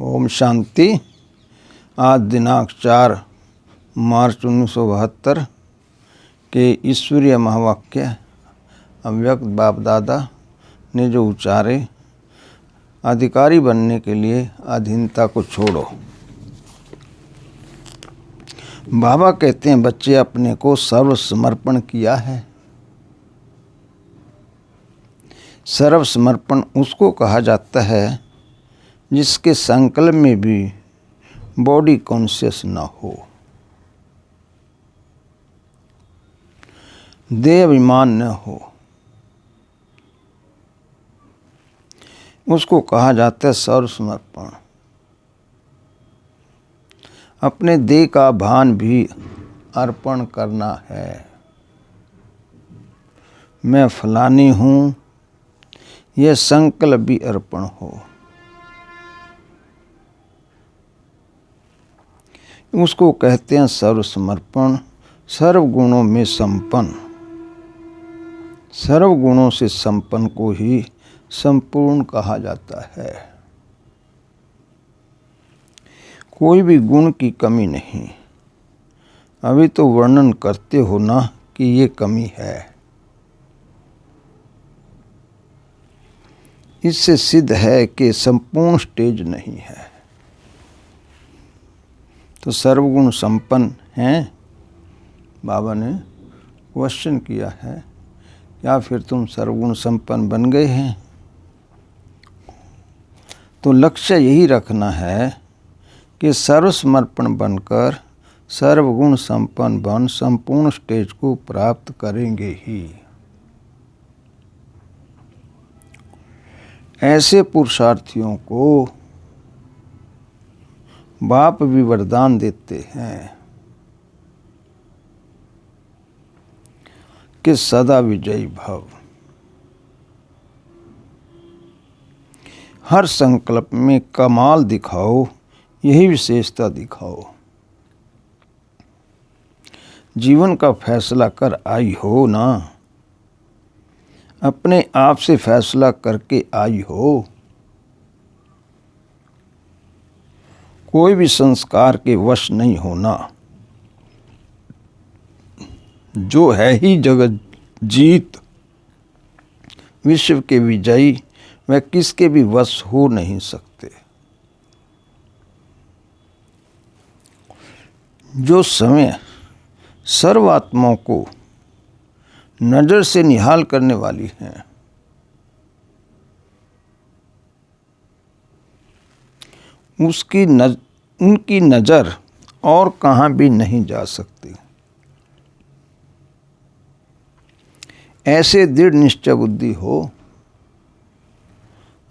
ओम शांति। आज दिनांक 4 मार्च 1972 के ईश्वरीय महावाक्य अव्यक्त बाप दादा ने जो उच्चारे, अधिकारी बनने के लिए अधीनता को छोड़ो। बाबा कहते हैं बच्चे अपने को सर्व समर्पण किया है। सर्व समर्पण उसको कहा जाता है जिसके संकल्प में भी बॉडी कॉन्शियस न हो, देह अभिमान न हो। उसको कहा जाता है सर्व समर्पण। अपने देह का भान भी अर्पण करना है। मैं फलानी हूँ, यह संकल्प भी अर्पण हो। उसको कहते हैं सर्व समर्पण। सर्व गुणों में संपन्न, सर्व गुणों से संपन्न को ही संपूर्ण कहा जाता है। कोई भी गुण की कमी नहीं। अभी तो वर्णन करते हो ना कि ये कमी है। इससे सिद्ध है कि संपूर्ण स्टेज नहीं है। तो सर्वगुण संपन्न हैं। बाबा ने क्वेश्चन किया है, क्या फिर तुम सर्वगुण संपन्न बन गए हैं? तो लक्ष्य यही रखना है कि सर्वसमर्पण बनकर सर्वगुण संपन्न बन संपूर्ण स्टेज को प्राप्त करेंगे ही। ऐसे पुरुषार्थियों को बाप भी वरदान देते हैं कि सदा विजयी भव। हर संकल्प में कमाल दिखाओ, यही विशेषता दिखाओ। जीवन का फैसला कर आई हो ना, अपने आप से फैसला करके आई हो। कोई भी संस्कार के वश नहीं होना। जो है ही जगत जीत, विश्व के विजयी, वह किसके भी वश हो नहीं सकते। जो समय सर्वात्माओं को नजर से निहाल करने वाली हैं, उनकी नज़र और कहाँ भी नहीं जा सकती। ऐसे दृढ़ निश्चय बुद्धि हो,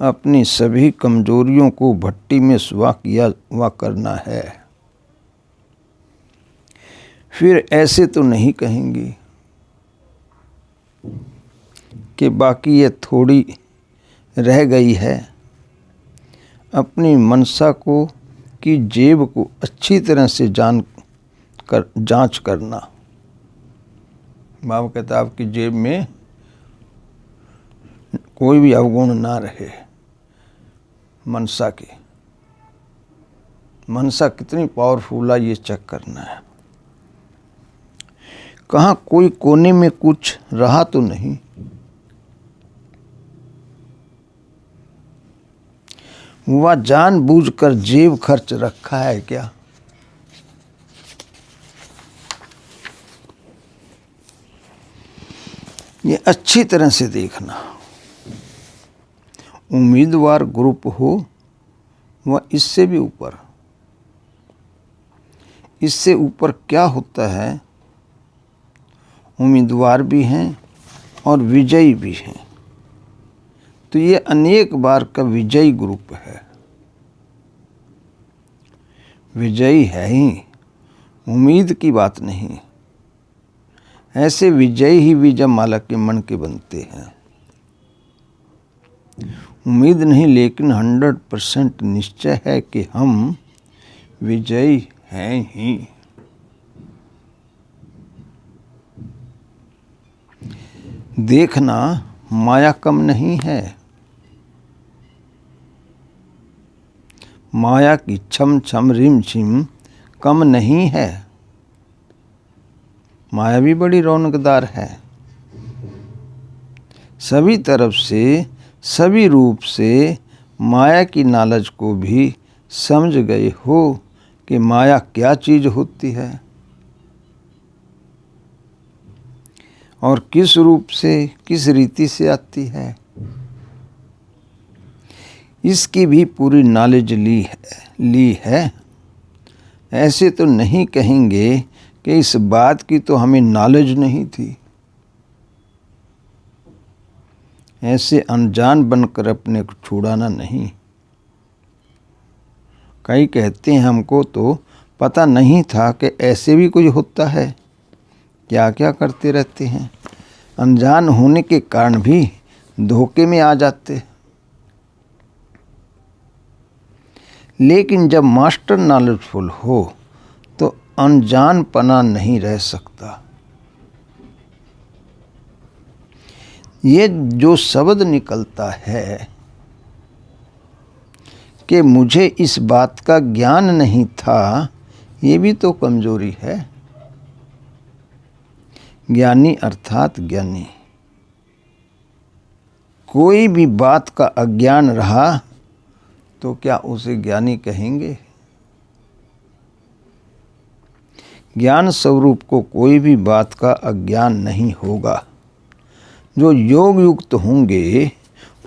अपनी सभी कमजोरियों को भट्टी में सुवा किया हुआ करना है। फिर ऐसे तो नहीं कहेंगी कि बाकी ये थोड़ी रह गई है। अपनी मनसा को की जेब को अच्छी तरह से जांच करना। बाबा कहता है आपकी जेब में कोई भी अवगुण ना रहे। मनसा की मनसा कितनी पावरफुल है, ये चेक करना है। कहाँ कोई कोने में कुछ रहा तो नहीं। वह जानबूझकर जेब खर्च रखा है क्या? ये अच्छी तरह से देखना। उम्मीदवार ग्रुप हो, वह इससे भी ऊपर। इससे ऊपर क्या होता है? उम्मीदवार भी हैं और विजयी भी हैं। तो ये अनेक बार का विजयी ग्रुप है। विजयी है ही, उम्मीद की बात नहीं। ऐसे विजयी ही विजय माला के मन के बनते हैं। उम्मीद नहीं, लेकिन 100% निश्चय है कि हम विजयी हैं ही। देखना, माया कम नहीं है। माया की छम छम रिम झिम कम नहीं है। माया भी बड़ी रौनकदार है। सभी तरफ से, सभी रूप से माया की नालच को भी समझ गए हो कि माया क्या चीज होती है और किस रूप से, किस रीति से आती है। इसकी भी पूरी नॉलेज ली है। ऐसे तो नहीं कहेंगे कि इस बात की तो हमें नॉलेज नहीं थी। ऐसे अनजान बनकर अपने को छुड़ाना नहीं। कई कहते हैं हमको तो पता नहीं था कि ऐसे भी कुछ होता है। क्या क्या करते रहते हैं। अनजान होने के कारण भी धोखे में आ जाते। लेकिन जब मास्टर नॉलेजफुल हो तो अनजानपना नहीं रह सकता। ये जो शब्द निकलता है कि मुझे इस बात का ज्ञान नहीं था, ये भी तो कमजोरी है। ज्ञानी अर्थात ज्ञानी। कोई भी बात का अज्ञान रहा तो क्या उसे ज्ञानी कहेंगे? ज्ञान स्वरूप को कोई भी बात का अज्ञान नहीं होगा। जो योग युक्त होंगे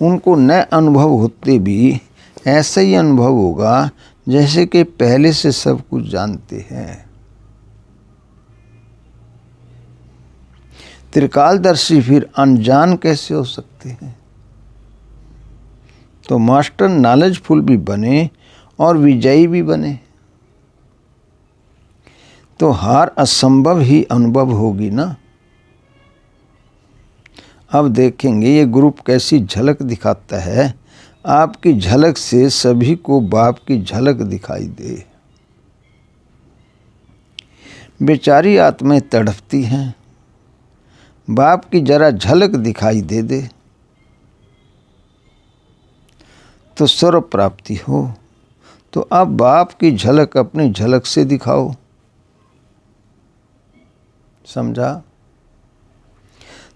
उनको न अनुभव होते भी ऐसा ही अनुभव होगा जैसे कि पहले से सब कुछ जानते हैं। त्रिकालदर्शी फिर अनजान कैसे हो सकते हैं? तो मास्टर नॉलेजफुल भी बने और विजयी भी बने तो हार असंभव ही अनुभव होगी ना। अब देखेंगे ये ग्रुप कैसी झलक दिखाता है। आपकी झलक से सभी को बाप की झलक दिखाई दे। बेचारी आत्माएं तड़पती हैं, बाप की जरा झलक दिखाई दे तो स्वर्ग प्राप्ति हो। तो अब बाप की झलक अपनी झलक से दिखाओ। समझा?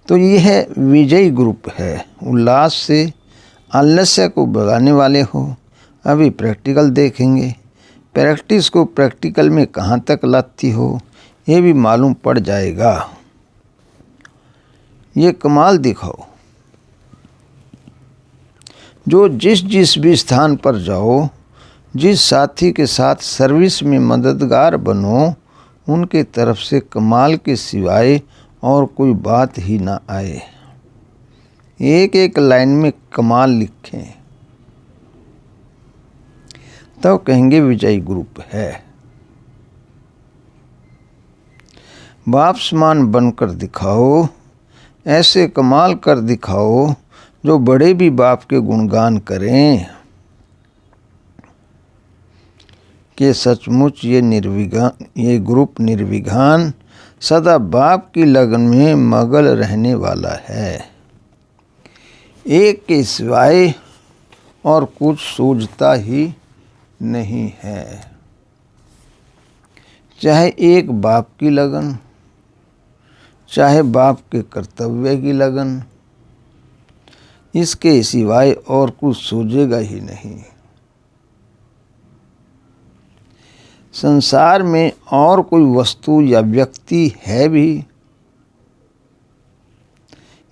तो यह है विजयी ग्रुप है। उल्लास से आलस्य को भगाने वाले हो। अभी प्रैक्टिकल देखेंगे। प्रैक्टिस को प्रैक्टिकल में कहाँ तक लाती हो ये भी मालूम पड़ जाएगा। ये कमाल दिखाओ। जो जिस भी स्थान पर जाओ, जिस साथी के साथ सर्विस में मददगार बनो, उनके तरफ से कमाल के सिवाय और कोई बात ही ना आए। एक एक लाइन में कमाल लिखें तो कहेंगे विजयी ग्रुप है। बाप समान बनकर दिखाओ। ऐसे कमाल कर दिखाओ जो बड़े भी बाप के गुणगान करें कि सचमुच ये ग्रुप निर्विघान सदा बाप की लगन में मगन रहने वाला है। एक के सिवाय और कुछ सूझता ही नहीं है। चाहे एक बाप की लगन, चाहे बाप के कर्तव्य की लगन, इसके सिवाय और कुछ सूझेगा ही नहीं। संसार में और कोई वस्तु या व्यक्ति है भी,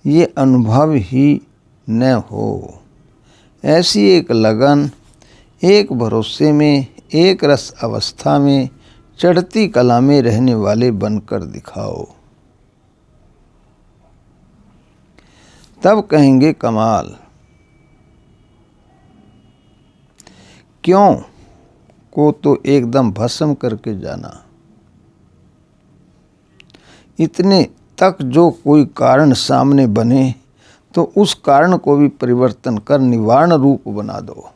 ये अनुभव ही न हो। ऐसी एक लगन, एक भरोसे में, एक रस अवस्था में, चढ़ती कला में रहने वाले बनकर दिखाओ। तब कहेंगे कमाल। क्यों को तो एकदम भस्म करके जाना। इतने तक जो कोई कारण सामने बने तो उस कारण को भी परिवर्तन कर निवारण रूप बना दो।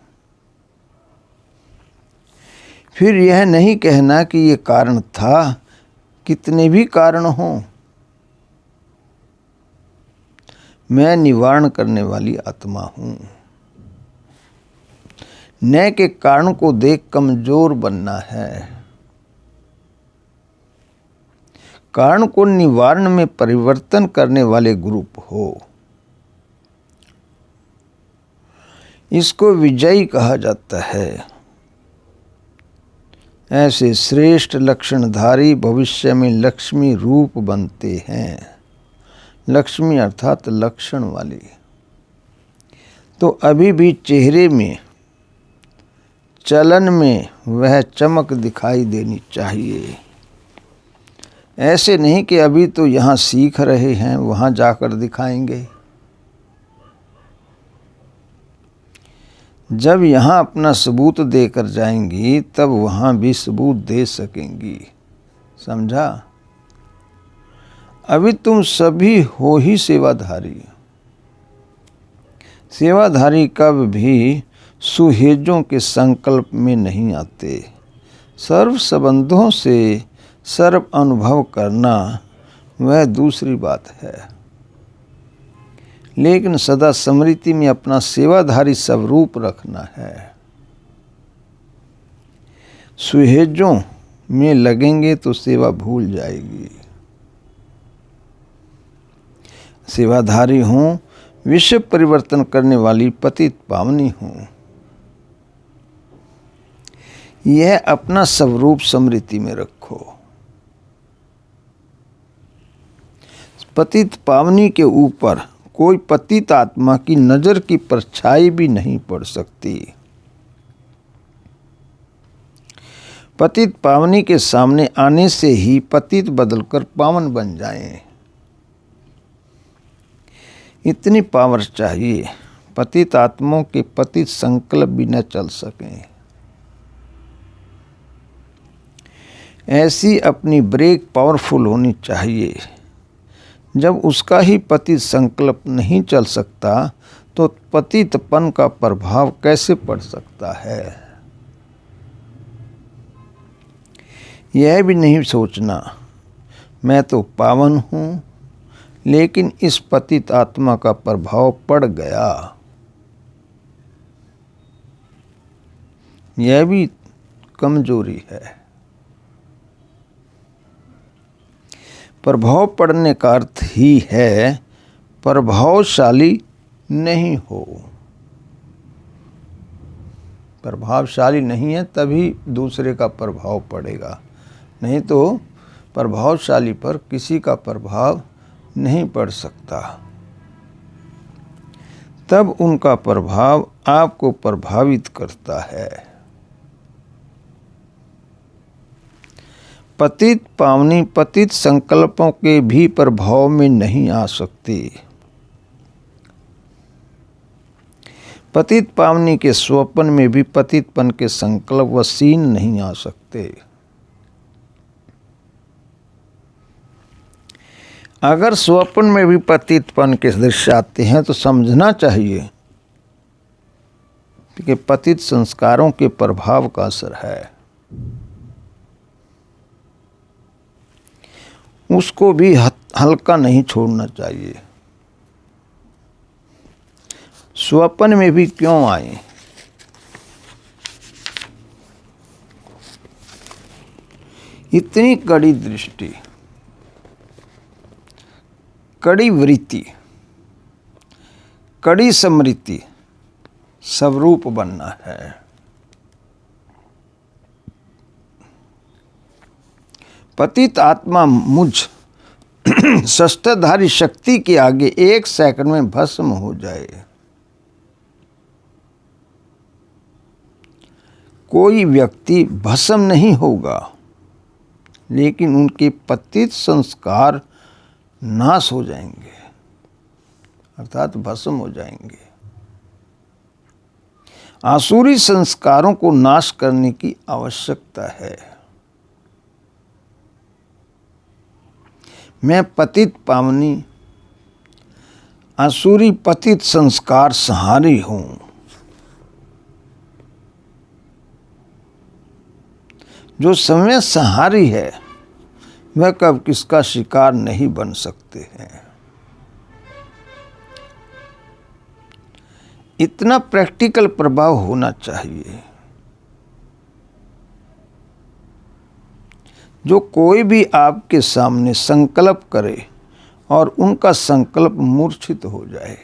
फिर यह नहीं कहना कि ये कारण था। कितने भी कारण हों, मैं निवारण करने वाली आत्मा हूँ। न्याय के कारण को देख कमजोर बनना है। कारण को निवारण में परिवर्तन करने वाले ग्रुप हो, इसको विजयी कहा जाता है। ऐसे श्रेष्ठ लक्षणधारी भविष्य में लक्ष्मी रूप बनते हैं। लक्ष्मी अर्थात लक्षण वाली। तो अभी भी चेहरे में, चलन में वह चमक दिखाई देनी चाहिए। ऐसे नहीं कि अभी तो यहाँ सीख रहे हैं, वहाँ जाकर दिखाएंगे। जब यहाँ अपना सबूत देकर जाएंगी तब वहाँ भी सबूत दे सकेंगी। समझा? अभी तुम सभी हो ही सेवाधारी। सेवाधारी कब भी सुहेजों के संकल्प में नहीं आते। सर्व संबंधों से सर्व अनुभव करना वह दूसरी बात है, लेकिन सदा स्मृति में अपना सेवाधारी स्वरूप रखना है। सुहेजों में लगेंगे तो सेवा भूल जाएगी। सेवाधारी हूँ, विश्व परिवर्तन करने वाली पतित पावनी हूँ, यह अपना स्वरूप स्मृति में रखो। पतित पावनी के ऊपर कोई पतित आत्मा की नजर की परछाई भी नहीं पड़ सकती। पतित पावनी के सामने आने से ही पतित बदलकर पावन बन जाएं। इतनी पावर चाहिए, पतित आत्माओं के पतित संकल्प भी न चल सकें। ऐसी अपनी ब्रेक पावरफुल होनी चाहिए। जब उसका ही पतित संकल्प नहीं चल सकता तो पतितपन का प्रभाव कैसे पड़ सकता है? यह भी नहीं सोचना मैं तो पावन हूँ, लेकिन इस पतित आत्मा का प्रभाव पड़ गया। यह भी कमजोरी है। प्रभाव पड़ने का अर्थ ही है प्रभावशाली नहीं हो। प्रभावशाली नहीं है तभी दूसरे का प्रभाव पड़ेगा, नहीं तो प्रभावशाली पर किसी का प्रभाव नहीं पड़ सकता। तब उनका प्रभाव आपको प्रभावित करता है। पतित पावनी पतित संकल्पों के भी प्रभाव में नहीं आ सकती। पतित पावनी के स्वप्न में भी पतितपन के संकल्प व सीन नहीं आ सकते। अगर स्वप्न में भी पतितपन के दृश्य आते हैं तो समझना चाहिए कि पतित संस्कारों के प्रभाव का असर है। उसको भी हल्का नहीं छोड़ना चाहिए। स्वप्न में भी क्यों आए? इतनी कड़ी दृष्टि, कड़ी वृत्ति, कड़ी स्मृति, स्वरूप बनना है। पतित आत्मा मुझ शस्त्रधारी शक्ति के आगे एक सेकंड में भस्म हो जाए। कोई व्यक्ति भस्म नहीं होगा, लेकिन उनके पतित संस्कार नाश हो जाएंगे, अर्थात भस्म हो जाएंगे। आसुरी संस्कारों को नाश करने की आवश्यकता है। मैं पतित पावनी आसुरी पतित संस्कार संहारी हूँ। जो समय संहारी है वह कब किसका शिकार नहीं बन सकते हैं। इतना प्रैक्टिकल प्रभाव होना चाहिए। जो कोई भी आपके सामने संकल्प करे और उनका संकल्प मूर्छित हो जाए,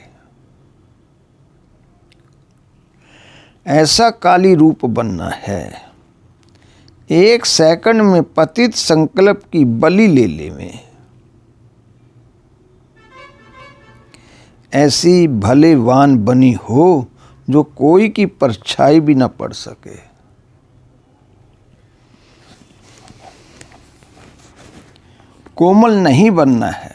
ऐसा काली रूप बनना है। 1 सेकंड में पतित संकल्प की बलि ले लेवे। ऐसी भले वान बनी हो जो कोई की परछाई भी न पड़ सके। कोमल नहीं बनना है।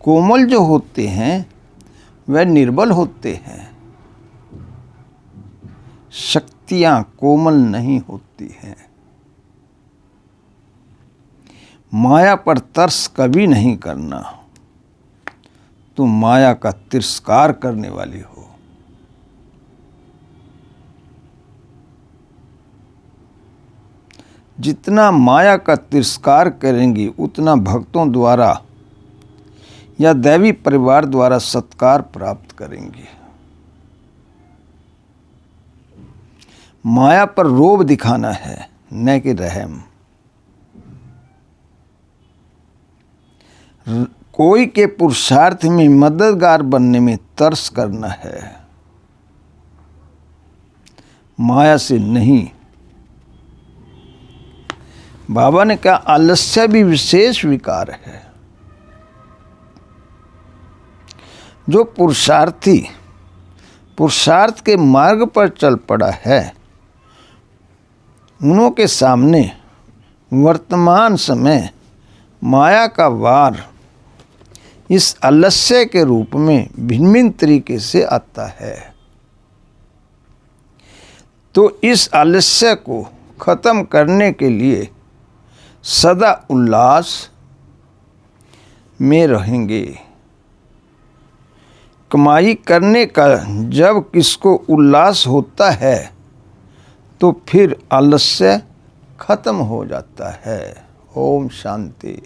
कोमल जो होते हैं वह निर्बल होते हैं। शक्तियां कोमल नहीं होती हैं। माया पर तरस कभी नहीं करना। तुम माया का तिरस्कार करने वाली हो। जितना माया का तिरस्कार करेंगी उतना भक्तों द्वारा या दैवी परिवार द्वारा सत्कार प्राप्त करेंगी। माया पर रोब दिखाना है, न कि रहम। कोई के पुरुषार्थ में मददगार बनने में तरस करना है, माया से नहीं। बाबा ने कहा आलस्य भी विशेष विकार है। जो पुरुषार्थी पुरुषार्थ के मार्ग पर चल पड़ा है, उन्हों के सामने वर्तमान समय माया का वार इस आलस्य के रूप में भिन्न भिन्न तरीके से आता है। तो इस आलस्य को खत्म करने के लिए सदा उल्लास में रहेंगे। कमाई करने का जब किसको उल्लास होता है तो फिर आलस्य खत्म हो जाता है। ओम शांति।